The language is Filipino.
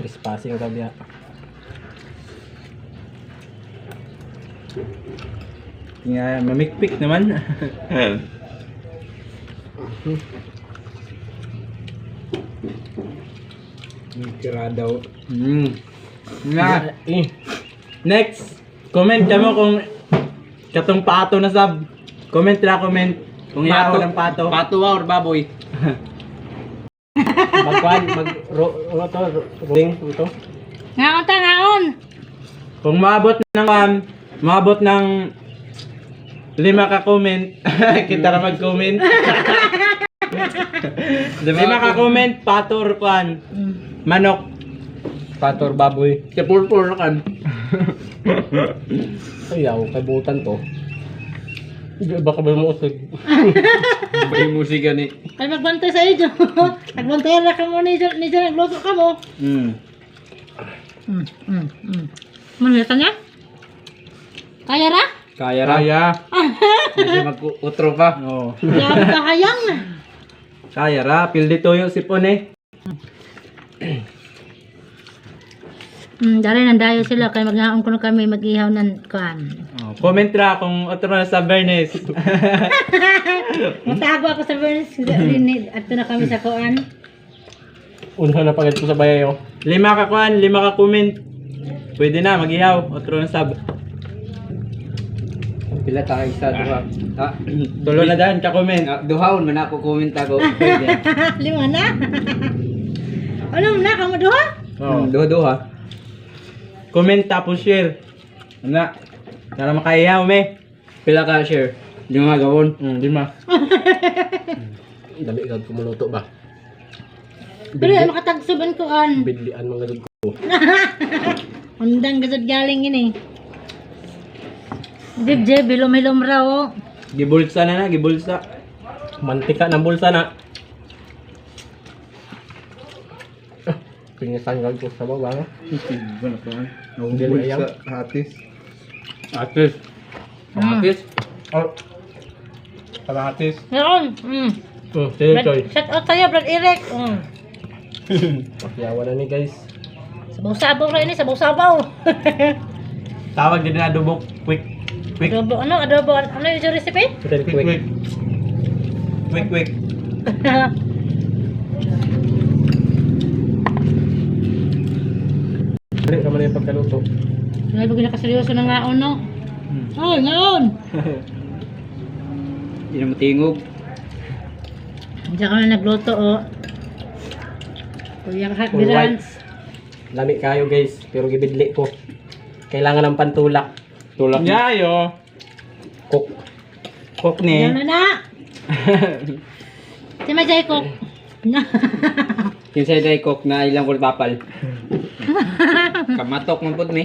Trespassing daw diya. Nga, mamikpik naman. Kira daw. Nga. Next, comment mo kung katong pato na sab. Comment na comment kung yaw ng pato. Pato or baboy? Magkuhan, rolling ito. Ngaon ta, ngaon. Kung maabot ng 5 ka comment, kita na mag-comment. 5 ka comment, pato or kuan. Manok. Pator baboy. Kapurpur kan. Ayaw, kabutan to. Baka ba mo usag? May musika ni. Ay magbantay sa iyo. Nagbantay ra ka mo ni Jan, nagluto ka mo. Manita niya? Kaya ra? Kaya ra. Kaya. Hindi mag-utro pa. Oh. Kaya ka hayang. Kaya ra, pildi toyo sipon eh. Dari nandayo sila kay magnaon kuno kami mag-ihaw ng kuan. Oh, comment ra kung otro na sa Bernes. Matago ako sa Bernes adto na kami sa kuan. Una na pagad ko sa bayayo. 5 ka kuan, 5 ka comment. Pwede na mag-ihaw, otro na sab. Pila ta isa duha. Tulo na daan ka comment. Duhaon man ako comment ako. Pwede. 5 na. Ano na kamo duha? Oh. Duha. Comment tapos share. Ana. Para makaihaw me. Pila ka share? Di nga gawon. 5. Dali kag kumuluto ba? Pero ay makatagsuban kuan. Bidlian mga gud ko. Undang gasod galing ini. Dibje bilom-hilom raw. Oh. Gibulsa na, gibulsa. Mantika ng bulsa na. Pingisanggal ko sa baba. Hindi na ayaw. Atis. Atis. Kapis. Oh. Kalahatis. Meron. Sige, Choy. Shout out sa'yo, Brad Eric. Pakiyawan na ni guys. Sabaw-sabaw rin ini, sabaw-sabaw. Tawag din na adobo quick. Quick. Adobo, ano yung recipe? Quick, quick. Quick. Dali ka man yung pagkaluto. Ay, bagay na kaseryoso na ngaon, no? Ay, ngaon! Hindi na matingog. Diyan ka na nagluto, oh. Kuyang hakbirans. Lami kayo guys, pero gibidli ko. Kailangan ng pantulak. Tulak. Yayo. Cook. Cook Yan ni. na na! Si Majay Cook. Kinsay day cook na ilang kulpapal. Kamatok man pud ni.